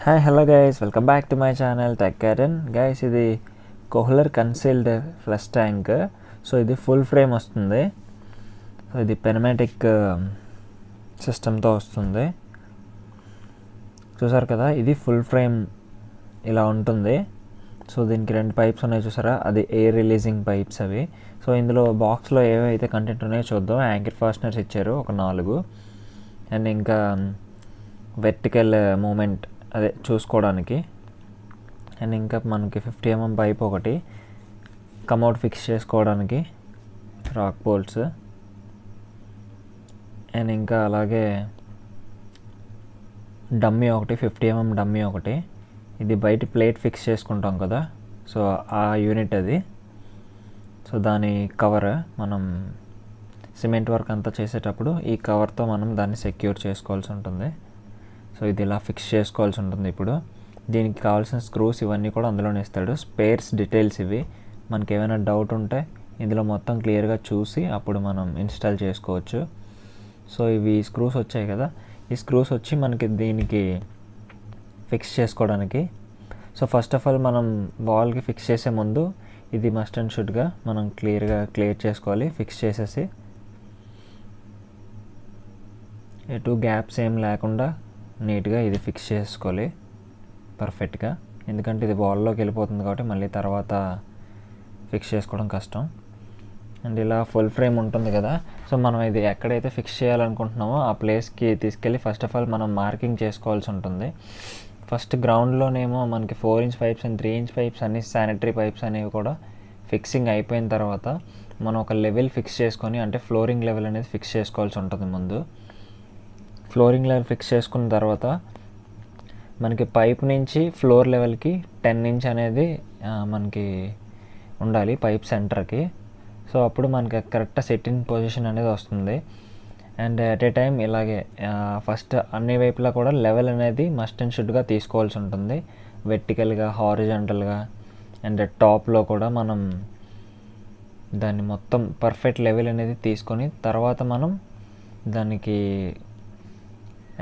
Hi, hello guys, welcome back to my channel Tech Garden. Guys, ఇది kohler concealed flush tank. So ఇది full frame వస్తుంది. So ఇది pneumatic సిస్టమ్తో వస్తుంది. చూసారు కదా, ఇది ఫుల్ ఫ్రేమ్ ఇలా ఉంటుంది. సో దీనికి రెండు పైప్స్ ఉన్నాయి చూసారా, అది ఎయిర్ రిలీజింగ్ పైప్స్ అవి. సో ఇందులో బాక్స్లో ఏవైతే కంటెంట్ ఉన్నాయో చూద్దాం. యాంకర్ ఫాస్టనర్స్ ఇచ్చారు ఒక 4, అండ్ ఇంకా వెర్టికల్ మూమెంట్ అదే చూసుకోవడానికి, అండ్ ఇంకా మనకి 50 mm పైప్ ఒకటి, కమౌట్ ఫిక్స్ చేసుకోవడానికి రాక్ బోల్ట్స్, అండ్ ఇంకా అలాగే డమ్మీ ఒకటి, 50 mm డమ్మీ ఒకటి. ఇది బయట ప్లేట్ ఫిక్స్ చేసుకుంటాం కదా, సో ఆ యూనిట్ అది. సో దాని కవర్ మనం సిమెంట్ వర్క్ అంతా చేసేటప్పుడు ఈ కవర్తో మనం దాన్ని సెక్యూర్ చేసుకోవాల్సి ఉంటుంది. సో ఇది ఇలా ఫిక్స్ చేసుకోవాల్సి ఉంటుంది. ఇప్పుడు దీనికి కావాల్సిన స్క్రూస్ ఇవన్నీ కూడా అందులోనే ఇస్తాడు. స్పేర్స్ డీటెయిల్స్ ఇవి. మనకి ఏమైనా డౌట్ ఉంటే ఇందులో మొత్తం క్లియర్గా చూసి అప్పుడు మనం ఇన్స్టాల్ చేసుకోవచ్చు. సో ఇవి స్క్రూస్ వచ్చాయి కదా, ఈ స్క్రూస్ వచ్చి మనకి దీనికి ఫిక్స్ చేసుకోవడానికి. సో ఫస్ట్ ఆఫ్ ఆల్ మనం వాల్కి ఫిక్స్ చేసే ముందు ఇది మస్ట్ అండ్ షుడ్గా మనం క్లియర్ చేసుకోవాలి. ఫిక్స్ చేసేసి ఎటు గ్యాప్స్ ఏం లేకుండా నీట్గా ఇది ఫిక్స్ చేసుకోవాలి పర్ఫెక్ట్గా, ఎందుకంటే ఇది వాల్లోకి వెళ్ళిపోతుంది కాబట్టి మళ్ళీ తర్వాత ఫిక్స్ చేసుకోవడం కష్టం. అండ్ ఇలా ఫుల్ ఫ్రేమ్ ఉంటుంది కదా, సో మనం ఇది ఎక్కడైతే ఫిక్స్ చేయాలనుకుంటున్నామో ఆ ప్లేస్కి తీసుకెళ్ళి ఫస్ట్ ఆఫ్ ఆల్ మనం మార్కింగ్ చేసుకోవాల్సి ఉంటుంది. ఫస్ట్ గ్రౌండ్లోనేమో మనకి 4 inch pipes and 3 inch pipes అన్ని శానిటరీ పైప్స్ అనేవి కూడా ఫిక్సింగ్ అయిపోయిన తర్వాత మనం ఒక లెవెల్ ఫిక్స్ చేసుకొని, అంటే ఫ్లోరింగ్ లెవెల్ అనేది ఫిక్స్ చేసుకోవాల్సి ఉంటుంది. ముందు ఫ్లోరింగ్ లెవెల్ ఫిక్స్ చేసుకున్న తర్వాత మనకి పైప్ నుంచి ఫ్లోర్ లెవెల్కి 10 inch అనేది మనకి ఉండాలి పైప్ సెంటర్కి. సో అప్పుడు మనకి కరెక్ట్ సెట్టింగ్ పొజిషన్ అనేది వస్తుంది. అండ్ అట్ ఏ టైం ఇలాగే ఫస్ట్ అన్ని వైపులా కూడా లెవెల్ అనేది మస్ట్ అండ్ షుడ్గా తీసుకోవాల్సి ఉంటుంది. వెర్టికల్గా, హారిజాంటల్గా, అండ్ టాప్లో కూడా మనం దాన్ని మొత్తం పర్ఫెక్ట్ లెవెల్ అనేది తీసుకొని తర్వాత మనం దానికి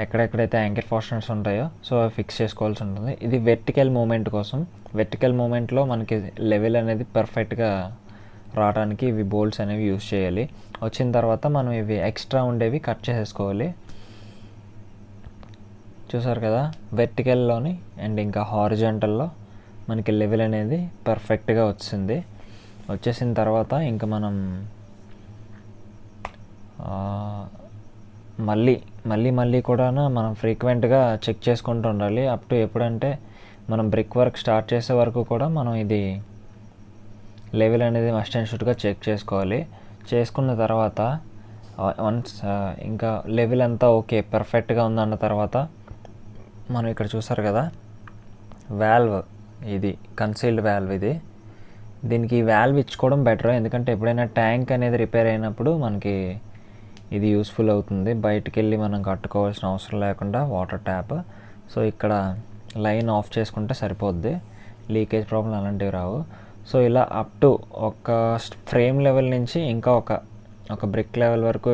ఎక్కడెక్కడైతే యాంకర్ ఫాస్టనర్స్ ఉంటాయో సో అవి ఫిక్స్ చేసుకోవాల్సి ఉంటుంది. ఇది వెర్టికల్ మూమెంట్ కోసం. వెర్టికల్ మూమెంట్లో మనకి లెవెల్ అనేది పర్ఫెక్ట్గా రావడానికి ఇవి బోల్ట్స్ అనేవి యూజ్ చేయాలి. వచ్చిన తర్వాత మనం ఇవి ఎక్స్ట్రా ఉండేవి కట్ చేసేసుకోవాలి. చూసారు కదా, వెర్టికల్లోని అండ్ ఇంకా హారిజాంటల్లో మనకి లెవెల్ అనేది పర్ఫెక్ట్గా వచ్చింది. వచ్చేసిన తర్వాత ఇంకా మనం మళ్ళీ కూడా మనం ఫ్రీక్వెంట్గా చెక్ చేసుకుంటూ ఉండాలి. అప్ టు ఎప్పుడంటే మనం బ్రిక్ వర్క్ స్టార్ట్ చేసే వరకు కూడా మనం ఇది లెవెల్ అనేది మస్ట్ అండ్ షుడ్గా చెక్ చేసుకోవాలి. చేసుకున్న తర్వాత వన్స్ ఇంకా లెవెల్ అంతా ఓకే పర్ఫెక్ట్గా ఉందన్న తర్వాత మనం ఇక్కడ చూసారు కదా వాల్వ్, ఇది కన్సీల్డ్ వాల్వ్. దీనికి వాల్వ్ ఇచ్చుకోవడం బెటర్, ఎందుకంటే ఎప్పుడైనా ట్యాంక్ అనేది రిపేర్ అయినప్పుడు మనకి ఇది యూస్ఫుల్ అవుతుంది. బయటికి వెళ్ళి మనం కట్టుకోవాల్సిన అవసరం లేకుండా వాటర్ ట్యాప్. సో ఇక్కడ లైన్ ఆఫ్ చేసుకుంటే సరిపోద్ది, లీకేజ్ ప్రాబ్లం అలాంటివి రావు. సో ఇలా అప్ టు ఒక ఫ్రేమ్ లెవెల్ నుంచి ఇంకా ఒక బ్రిక్ లెవెల్ వరకు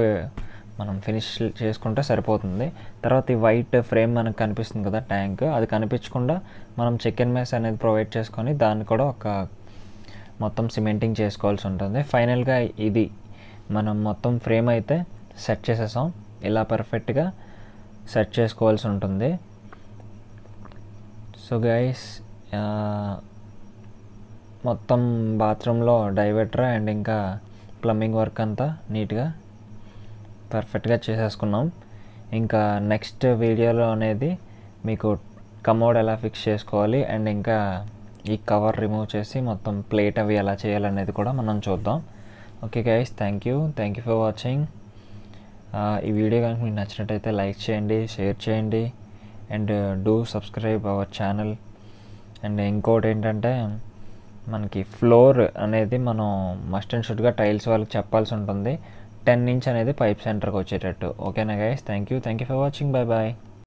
మనం ఫినిష్ చేసుకుంటే సరిపోతుంది. తర్వాత ఈ వైట్ ఫ్రేమ్ మనకు కనిపిస్తుంది కదా ట్యాంక్, అది కనిపించకుండా మనం చికెన్ మెస్ అనేది ప్రొవైడ్ చేసుకొని దాన్ని కూడా ఒక మొత్తం సిమెంటింగ్ చేసుకోవాల్సి ఉంటుంది. ఫైనల్గా ఇది మనం మొత్తం ఫ్రేమ్ అయితే సెట్ చేసేసాం. ఇలా పర్ఫెక్ట్గా సెట్ చేసుకోవాల్సి ఉంటుంది. సో గైస్, మొత్తం బాత్రూంలో డైవర్టర్ అండ్ ఇంకా ప్లంబింగ్ వర్క్ అంతా నీట్గా పర్ఫెక్ట్గా చేసేసుకున్నాం. ఇంకా నెక్స్ట్ వీడియోలో అనేది మీకు కమోడ్ ఎలా ఫిక్స్ చేసుకోవాలి అండ్ ఇంకా ఈ కవర్ రిమూవ్ చేసి మొత్తం ప్లేట్ అవి ఎలా చేయాలనేది కూడా మనం చూద్దాం. Okay guys, thank you for watching. ఈ వీడియో కనుక మీకు నచ్చినట్టయితే లైక్ చేయండి, షేర్ చేయండి, and do subscribe our channel. And ఇంకోటి ఏంటంటే మనకి ఫ్లోర్ అనేది మనం మస్ట్ అండ్ షుడ్గా టైల్స్ వాళ్ళకి చెప్పాల్సి ఉంటుంది. 10 inch అనేది పైప్ సెంటర్కి వచ్చేటట్టు. ఓకేనా guys, thank you for watching. Bye.